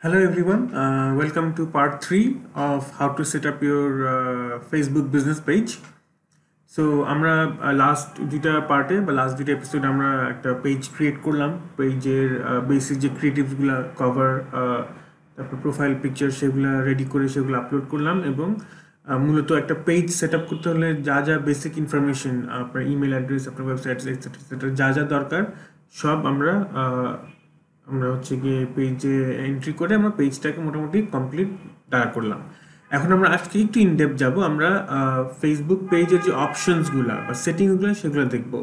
Hello everyone, welcome to part 3 of how to set up your Facebook business page. So আমরা last দুইটা পার্টে বা last দুইটা এপিসোডে আমরা একটা পেজ ক্রিয়েট করলাম, পেজের বেসিক যে ক্রিয়েটিভসগুলো কভার তারপর প্রোফাইল পিকচার সেগুলো রেডি করে সেগুলো আপলোড করলাম এবং মূলত একটা পেজ সেট আপ করতে হলে যা যা বেসিক ইনফরমেশন আপনার ইমেল অ্যাড্রেস আপনার ওয়েবসাইট এটসেট্রা যা যা দরকার সব আমরা হচ্ছে গিয়ে পেজে এন্ট্রি করে আমরা পেজটাকে মোটামুটি কমপ্লিট দাঁড় করলাম। এখন আমরা আজকে একটু ইনডেপথ যাব, আমরা ফেসবুক পেজের যে অপশনসগুলো বা সেটিংসগুলো সেগুলো দেখব।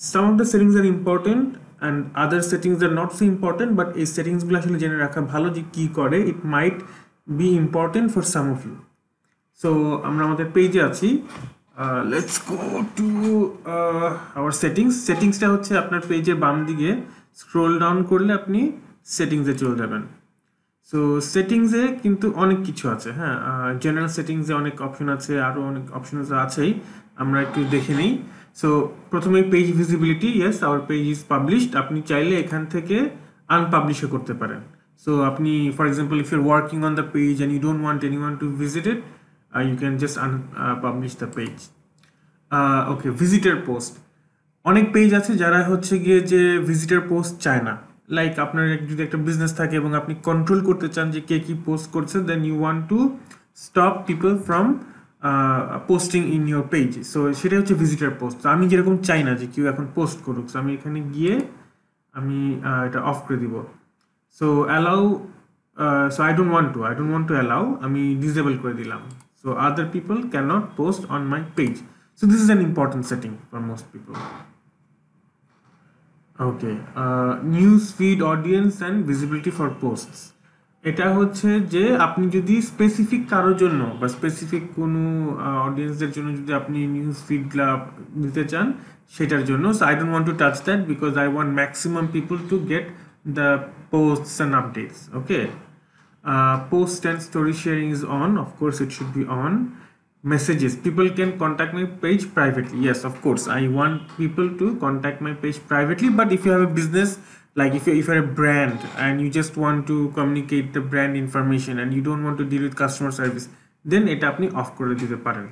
Some of the settings are important and other settings are not so important, but এই সেটিংসগুলো আসলে জেনে রাখা ভালো যে কী করে। It might be important for some of you. So আমরা আমাদের পেজে আছি, লেটস গো টু আওয়ার সেটিংসটা হচ্ছে আপনার পেজের বাম দিকে স্ক্রোল ডাউন করলে আপনি সেটিংসে চলে যাবেন। সো সেটিংসে কিন্তু অনেক কিছু আছে, হ্যাঁ, জেনারেল সেটিংসে অনেক অপশন আছে, আরও অনেক অপশন আছেই, আমরা একটু দেখে নিই। সো প্রথমে page visibility, yes our page is published, আপনি চাইলে এখান থেকে আনপাবলিশও করতে পারেন। সো আপনি for example if your working on the page and you don't want anyone to visit it, you can just publish the page. Okay, visitor post, অনেক page আছে যারা হচ্ছে গিয়ে যে ভিজিটার পোস্ট চায় না। লাইক আপনার যদি একটা বিজনেস থাকে এবং আপনি কন্ট্রোল করতে চান যে কে কি পোস্ট করছে, then you want to stop people from posting in your page. So সেটা হচ্ছে ভিজিটার পোস্ট। আমি যেরকম চাই না যে কেউ এখন পোস্ট করুক, সো আমি এখানে গিয়ে আমি এটা অফ করে দিব। So allow, so I don't want to allow, আমি ডিসেবল করে দিলাম। So other people cannot post on my page. So this is an important setting for most people. Okay, news feed audience and visibility for posts. এটা হচ্ছে যে আপনি যদি specific কারোর জন্য বা স্পেসিফিক কোনো অডিয়েন্সদের জন্য যদি আপনি নিউজ ফিডগুলা দিতে চান সেটার জন্য। So I don't want to touch that because I want maximum people to get the posts and updates. Okay, post and story sharing is on, of course it should be on. Messages, people can contact my page privately, yes of course I want people to contact my page privately. But if you have a business, like if you're a brand and you just want to communicate the brand information and you don't want to deal with customer service, then এটা আপনি of করে দিতে পারেন।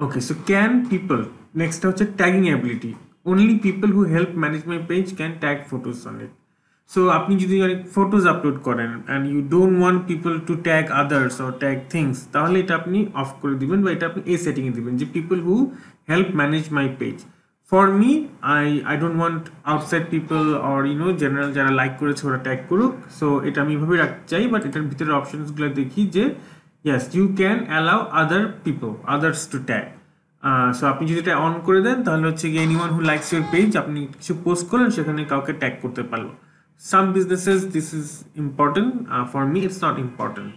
Okay, so can people, next হচ্ছে tagging ability, only people who help manage my page can tag photos on it. So আপনি যদি অনেক photos upload করেন and you don't want people to tag others or tag things, তাহলে এটা আপনি of করে দিবেন বা এটা আপনি এই সেটিংয়ে দিবেন যে people who help manage my page. For me, I don't want outside people or general যারা লাইক করেছে ওরা ট্যাগ করুক। সো এটা আমি এভাবে রাখতে চাই, বাট এটার ভিতরে অপশনসগুলো দেখি যে yes you can allow other people others to tag. So আপনি যদি এটা অন করে দেন তাহলে হচ্ছে কি anyone who likes your page, আপনি কিছু পোস্ট করলেন সেখানে কাউকে ট্যাগ করতে পারলো। Some businesses this is important, for me it's not important.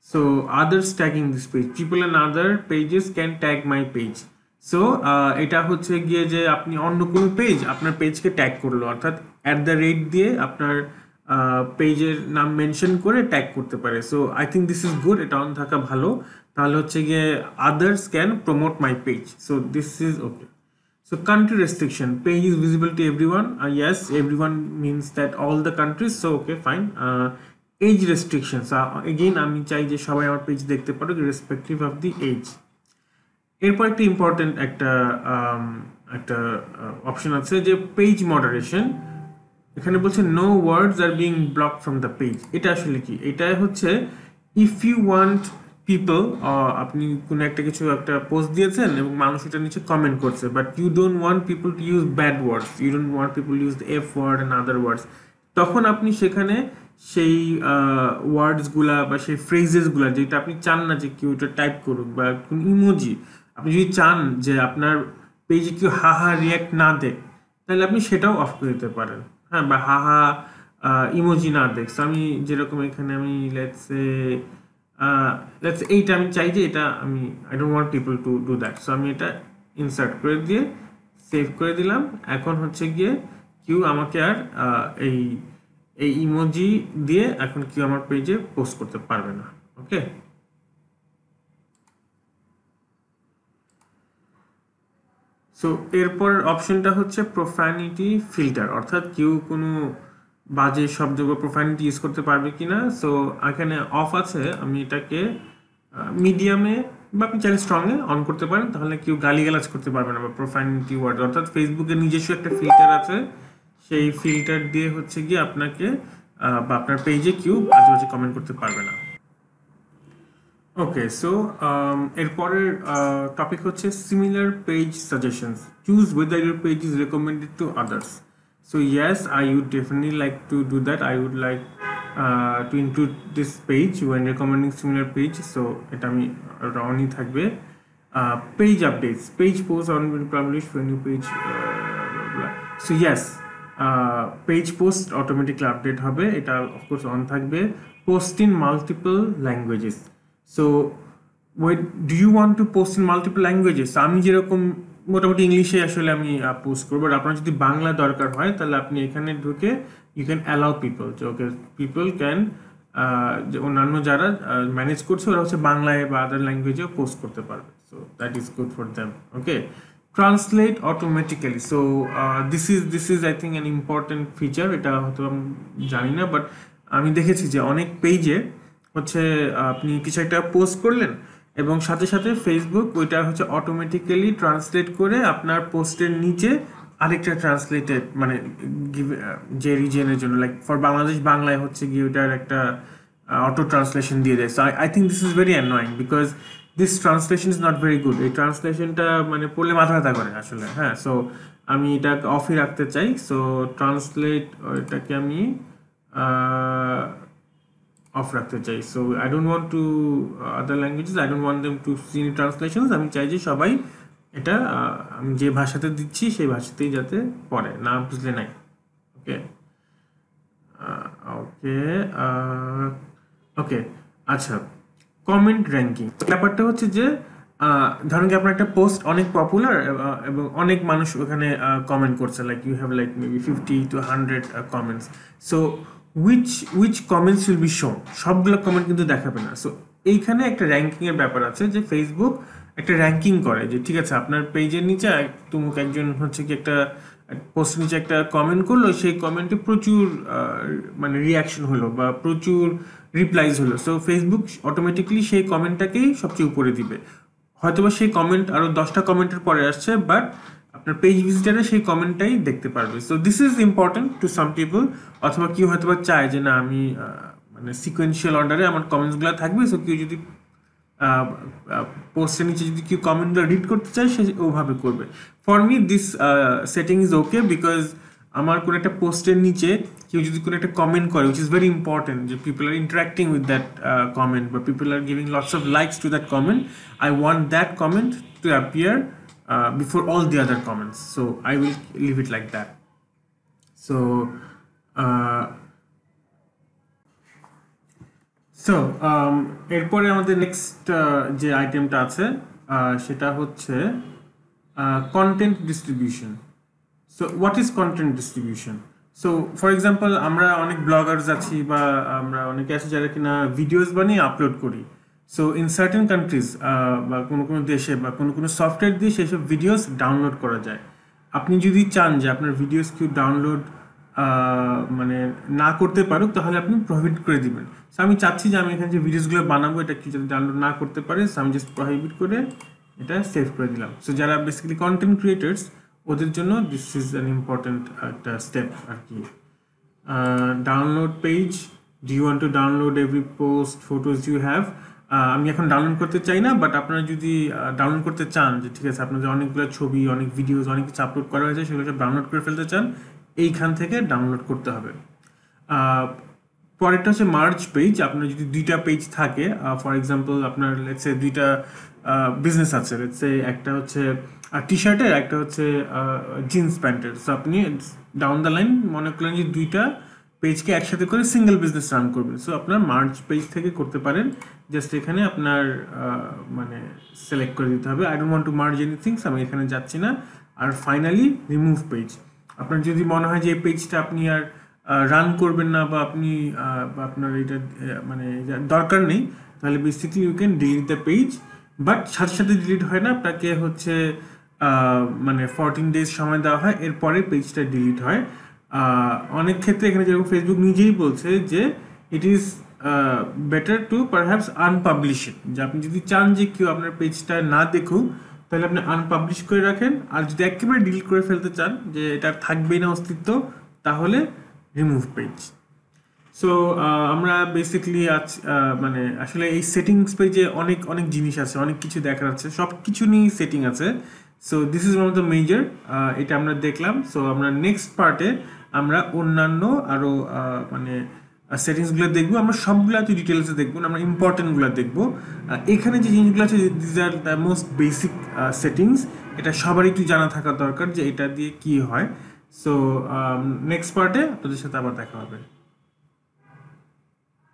So others tagging this page, people and other pages can tag my page. So এটা হচ্ছে গিয়ে যে আপনি অন্য কোনো পেজ আপনার পেজকে ট্যাগ করলো, অর্থাৎ @ দিয়ে আপনার পেজের নাম মেনশন করে ট্যাগ করতে পারে। So I think this is good, এটা অন থাকা ভালো। তাহলে হচ্ছে গিয়ে others can promote my page, so this is okay. So country restriction, page is visible to everyone. Yes, everyone means that all the countries. So okay, fine. Age restrictions. Again, আমি চাই যে সবাই আমার পেজ দেখতে পারুক irrespective of the age. এরপর একটা important একটা অপশন আছে যে পেজ মডারেশন। এখানে বলছে no words are being blocked from the page. এটা আসলে কি? এটা হচ্ছে ইফ ইউ ওয়ান্ট পিপল, আপনি কোনো একটা কিছু একটা পোস্ট দিয়েছেন এবং মানুষ এটা নিচে কমেন্ট করছে, but you don't want people to use bad words, you don't want people use the F word and other words, তখন আপনি সেখানে সেই ওয়ার্ডসগুলা বা সেই ফ্রেজেসগুলা যেটা আপনি চান না যে কেউ এটা টাইপ করুক, বা কোন ইমোজি আপনি যদি চান যে আপনার পেজে কেউ হাহা রিয়াক্ট না দেয়, তাহলে আপনি সেটাও অফ করে দিতে পারেন। হ্যাঁ, বা হাহা ইমোজি না দেখ। আমি যেরকম এখানে আমি লেটস এইটা আমি চাই যে এটা আমি I don't want people to do that. So আমি এটা ইনসার্ট করে দিয়ে সেভ করে দিলাম। এখন হচ্ছে গিয়ে কেউ আমাকে আর এই ইমোজি দিয়ে এখন কেউ আমার পেজে পোস্ট করতে পারবে না। ওকে, সো এরপর অপশনটা হচ্ছে প্রোফানিটি ফিল্টার, অর্থাৎ কেউ কোনো বাজে শব্দ বা প্রোফাইনিটি ইউজ করতে পারবে কিনা। সো এখানে অফ আছে, আমি এটাকে মিডিয়ামে বা আপনি চাইলে স্ট্রংয়ে অন করতে পারেন, তাহলে কেউ গালিগালাজ করতে পারবে না বা প্রোফাইনিটি ওয়ার্ড। অর্থাৎ ফেসবুকের নিজস্ব একটা ফিল্টার আছে, সেই ফিল্টার দিয়ে হচ্ছে গিয়ে আপনাকে বা আপনার পেজে কেউ বাজে বাজে কমেন্ট করতে পারবে না। ওকে, সো এরপরের টপিক হচ্ছে similar page suggestions, choose whether your page is recommended to others. So yes, I would definitely like to do that. I would like to include this page when recommending similar page. So এটা আমি অনই থাকবে। Page updates, page posts on will publish when you page blah, blah. So yes, page post automatically update হবে, এটা of course on থাকবে। Post in multiple languages. So do you want to post in multiple languages? আমি যেরকম মোটামুটি ইংলিশে আসলে আমি post করবো, বাট আপনার যদি বাংলা দরকার হয় তাহলে আপনি এখানে ঢুকে ইউ ক্যান অ্যালাউ পিপল, যে ওকে পিপল ক্যান, অন্যান্য যারা ম্যানেজ করছে ওরা হচ্ছে বাংলায় বা আদার ল্যাঙ্গুয়েজেও পোস্ট করতে পারবে। So that is good for them. Okay, translate automatically. So this is I think an important feature. এটা হয়তো আমি জানি না, বাট আমি দেখেছি যে অনেক পেজে হচ্ছে আপনি কিছু একটা পোস্ট করলেন এবং সাথে সাথে ফেসবুক ওইটা হচ্ছে অটোমেটিক্যালি ট্রান্সলেট করে আপনার পোস্টের নিচে আরেকটা ট্রান্সলেটেড, মানে যে রিজনের জন্য, লাইক ফর বাংলাদেশ বাংলায় হচ্ছে গিয়ে ওইটার একটা অটো ট্রান্সলেশন দিয়ে দেয়। So I think this is very annoying because this translation is not very good. এই ট্রান্সলেশনটা মানে পড়লে মাথা ব্যথা করে আসলে। হ্যাঁ, সো আমি এটা অফই রাখতে চাই। সো ট্রান্সলেট এটাকে আমি অফ রাখতে চাই। So I don't want to other languages, I don't want them to see translations. আমি চাই যে সবাই এটা আমি যে ভাষাতে দিচ্ছি সেই ভাষাতেই যাতে পড়ে, না বুঝলে নাই। ওকে ওকে ওকে, আচ্ছা, কমেন্ট র্যাঙ্কিং ব্যাপারটা হচ্ছে যে ধরেন কি আপনার একটা পোস্ট অনেক পপুলার এবং অনেক মানুষ ওখানে কমেন্ট করছে, like you have like maybe 50 to 100 comments. So which comments will be shown, সবগুলো কমেন্ট কিন্তু দেখাবে না। সো এইখানে একটা র্যাঙ্কিং এর ব্যাপার আছে, যে ফেসবুক একটা র্যাঙ্কিং করে যে ঠিক আছে আপনার পেজের নিচে তুমুক একজন হচ্ছে কি একটা পোস্টের নিচে একটা কমেন্ট করলো, সেই কমেন্টে প্রচুর মানে রিয়াকশন হলো বা প্রচুর রিপ্লাইজ হলো। সো ফেসবুক অটোমেটিকলি সেই কমেন্টটাকেই সবচেয়ে উপরে দিবে। হয়তোবা সেই কমেন্ট আরও 10টা কমেন্টের পরে আসছে, বাট আপনার পেজ ভিজিটারে সেই কমেন্টটাই দেখতে পারবে। So this is important to some people. অথবা কেউ হয়তোবা চায় যে না আমি মানে সিকোয়েন্সিয়াল অর্ডারে আমার কমেন্টসগুলো থাকবে। সো কেউ যদি পোস্টের নিচে যদি কেউ কমেন্টগুলো রিড করতে চায় সে ওভাবে করবে। For me this setting is okay, because আমার কোনো একটা পোস্টের নিচে কেউ যদি কোনো একটা কমেন্ট করে, উইচ ইজ ভেরি ইম্পর্টেন্ট, যে people are interacting with that comment বা people are giving lots of likes to that comment, I want that comment to appear before all the other comments. So I will leave it like that. So এরপরে আমাদের next যে আইটেমটা আছে সেটা হচ্ছে content distribution. So what is content distribution? So for example আমরা অনেক Bloggers আছি বা আমরা অনেকে আছি যারা কিনা ভিডিওস বানিয়ে আপলোড করি। সো ইন সার্টেন কান্ট্রিজ বা কোনো কোনো দেশে বা কোনো কোনো সফটওয়্যার দিয়ে সেসব ভিডিওস ডাউনলোড করা যায়। আপনি যদি চান যে আপনার ভিডিওস কেউ ডাউনলোড মানে না করতে পারুক, তাহলে আপনি প্রহিবিট করে দিবেন। সো আমি চাচ্ছি যে আমি এখানে যে ভিডিওসগুলো বানাবো এটা কি যদি ডাউনলোড না করতে পারে, সো আমি জাস্ট প্রহিবিট করে এটা সেভ করে দিলাম। সো যারা বেসিক্যালি কন্টেন্ট ক্রিয়েটার্স ওদের জন্য দিস ইজ অ্যান ইম্পর্টেন্ট একটা স্টেপ আর কি। Download page, do you want to download every post photos you have? আমি এখন ডাউনলোড করতে চাই না, বাট আপনারা যদি ডাউনলোড করতে চান, যে ঠিক আছে আপনাদের অনেকগুলো ছবি, অনেক ভিডিওস, অনেক কিছু আপলোড করা হয়েছে, সেগুলো সব ডাউনলোড করে ফেলতে চান, এইখান থেকে ডাউনলোড করতে হবে। পরেরটা হচ্ছে মার্জ পেজ। আপনার যদি দুইটা পেজ থাকে, ফর এক্সাম্পল আপনার লেটসে দুইটা বিজনেস আছে, লেটসে একটা হচ্ছে টি শার্টের, একটা হচ্ছে জিন্স প্যান্টের। সো আপনি ডাউন দ্য লাইন মনে করলেন যে দুইটা পেজকে একসাথে করে সিঙ্গেল বিজনেস রান করবেন। সো আপনার মার্জ পেজ থেকে করতে পারেন। জাস্ট এখানে আপনার মানে সিলেক্ট করে দিতে হবে I don't want two merge anything, আমি এখানে যাচ্ছি না। আর ফাইনালি রিমুভ পেজ। আপনার যদি মনে হয় যে এই পেজটা আপনি আর রান করবেন না বা আপনি আপনার এটা মানে দরকার নেই, তাহলে basically you can delete the page. But সাথে সাথে ডিলিট হয় না, আপনাকে হচ্ছে মানে 14 days সময় দেওয়া হয়, এরপরে পেজটা ডিলিট হয়। অনেক ক্ষেত্রে এখানে যেরকম ফেসবুক নিজেই বলছে যে it is better to perhaps unpublish it, যে আপনি যদি চান যে কেউ আপনার পেজটা না দেখুক তাহলে আপনি আনপাবলিশ করে রাখেন, আর যদি একেবারে ডিলিট করে ফেলতে চান যে এটা থাকবেই না অস্তিত্ব তাহলে রিমুভ পেজ। সো আমরা বেসিক্যালি আজ মানে আসলে এই সেটিংস পেজে অনেক অনেক জিনিস আছে, অনেক কিছু দেখার আছে, সব কিছু নিয়েই সেটিং আছে। So this is one of the major, এটা আমরা দেখলাম। সো আমরা নেক্সট পার্টে আমরা অন্যান্য আরও মানে সেটিংসগুলো দেখবো। আমরা সবগুলো একটু ডিটেলসে দেখবো না, আমরা ইম্পর্টেন্টগুলো দেখবো। এখানে যে জিনিসগুলো আছে these are the most basic settings, এটা সবারই একটু জানা থাকা দরকার যে এটা দিয়ে কি হয়। সো নেক্সট পার্টে আপনাদের সাথে আবার দেখা হবে।